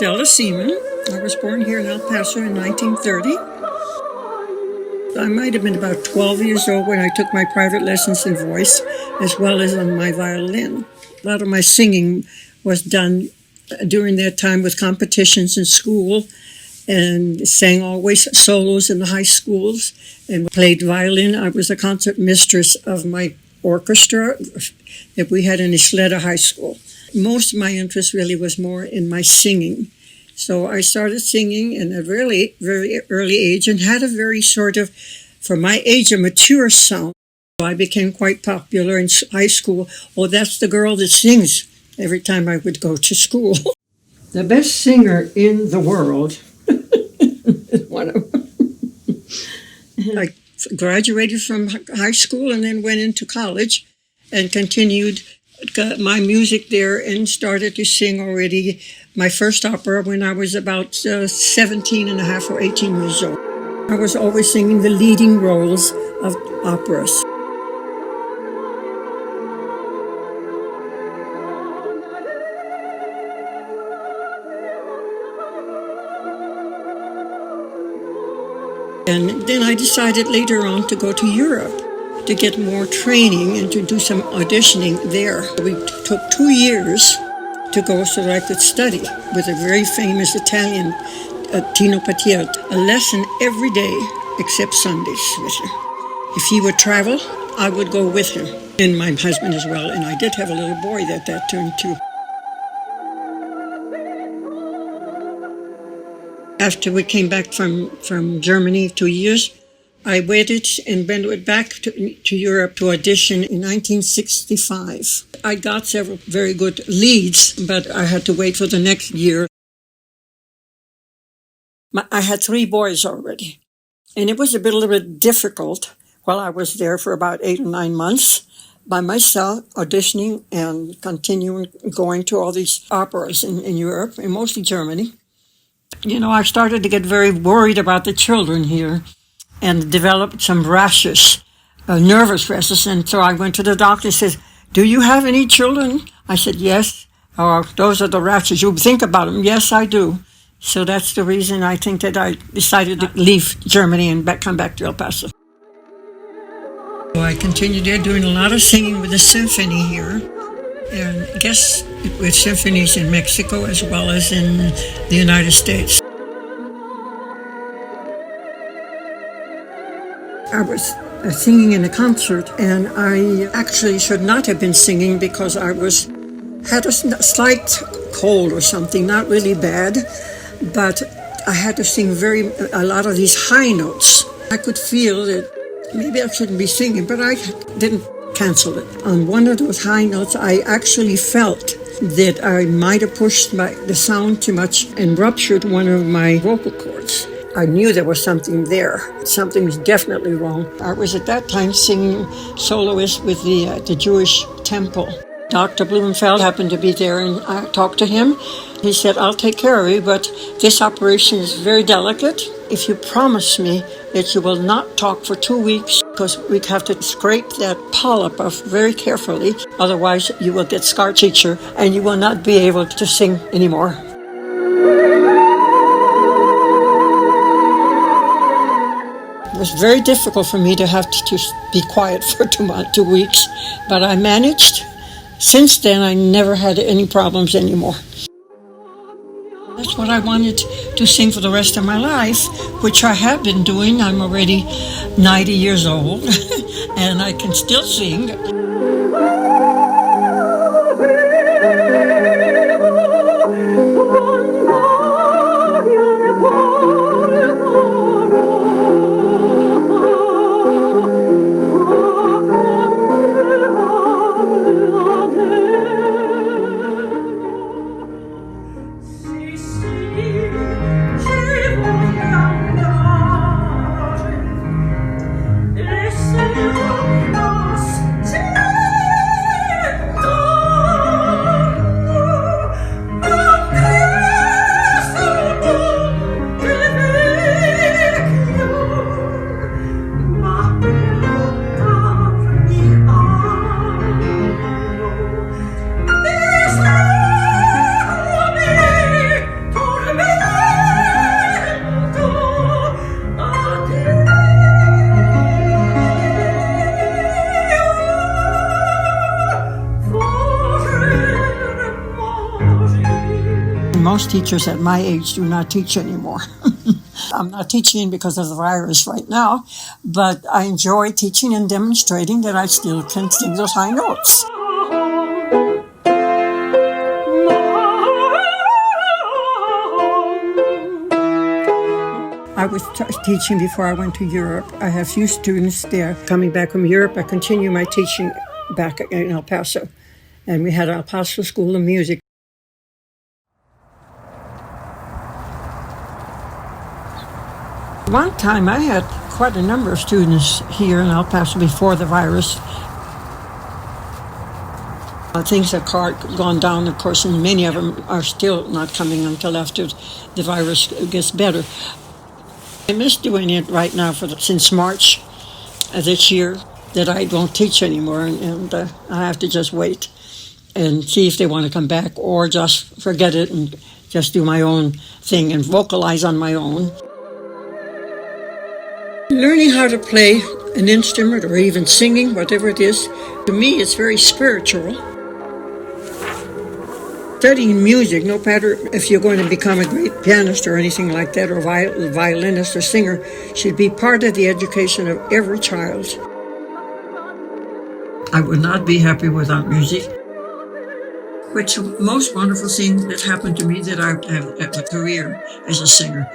Adela Semon. I was born here in El Paso in 1930. I might have been about 12 years old when I took my private lessons in voice as well as on my violin. A lot of my singing was done during that time with competitions in school, and sang always solos in the high schools and played violin. I was a concert mistress of my orchestra that we had in Isleta High School. Most of my interest really was more in my singing. So I started singing in a really very early age and had a very sort of, for my age, a mature sound. I became quite popular in high school. Oh, that's the girl that sings every time I would go to school. The best singer in the world. One of them. I graduated from high school and then went into college and continued my music there and started to sing already my first opera when I was about 17 and a half or 18 years old. I was always singing the leading roles of operas. And then I decided later on to go to Europe to get more training and to do some auditioning there. We took 2 years to go so that I could study with a very famous Italian, Tino Patiet, a lesson every day except Sundays with him. If he would travel, I would go with him, and my husband as well. And I did have a little boy that turned 2. After we came back from Germany 2 years, I waited and went back to Europe to audition in 1965. I got several very good leads, but I had to wait for the next year. I had 3 boys already, and it was a little bit difficult while I was there for about 8 or 9 months by myself, auditioning and continuing going to all these operas in Europe, and mostly Germany. You know, I started to get very worried about the children here and developed some rashes, nervous rashes. And so I went to the doctor and said, "Do you have any children?" I said, "Yes." "Oh, those are the rashes. You think about them." "Yes, I do." So that's the reason I think that I decided to leave Germany and come back to El Paso. So I continued there doing a lot of singing with the symphony here. And I guess with symphonies in Mexico as well as in the United States. I was singing in a concert, and I actually should not have been singing because I had a slight cold or something, not really bad, but I had to sing a lot of these high notes. I could feel that maybe I shouldn't be singing, but I didn't cancel it. On one of those high notes, I actually felt that I might have pushed the sound too much and ruptured one of my vocal cords. I knew there was something there. Something was definitely wrong. I was at that time singing soloist with the Jewish temple. Dr. Blumenfeld happened to be there, and I talked to him. He said, "I'll take care of you, but this operation is very delicate. If you promise me that you will not talk for 2 weeks, because we have to scrape that polyp off very carefully, otherwise you will get scar tissue and you will not be able to sing anymore." It was very difficult for me to have to be quiet for 2 weeks, but I managed. Since then, I never had any problems anymore. That's what I wanted to sing for the rest of my life, which I have been doing. I'm already 90 years old, and I can still sing. Listen, most teachers at my age do not teach anymore. I'm not teaching because of the virus right now, but I enjoy teaching and demonstrating that I still can sing those high notes. I was teaching before I went to Europe. I have few students there. Coming back from Europe, I continue my teaching back in El Paso. And we had El Paso School of Music. One time I had quite a number of students here in El Paso before the virus. Things have gone down, of course, and many of them are still not coming until after the virus gets better. I miss doing it right now since March this year that I don't teach anymore, and I have to just wait and see if they want to come back or just forget it and just do my own thing and vocalize on my own. Learning how to play an instrument or even singing, whatever it is, to me it's very spiritual. Studying music, no matter if you're going to become a great pianist or anything like that, or violinist or singer, should be part of the education of every child. I would not be happy without music. Which most wonderful thing that happened to me that I have a career as a singer.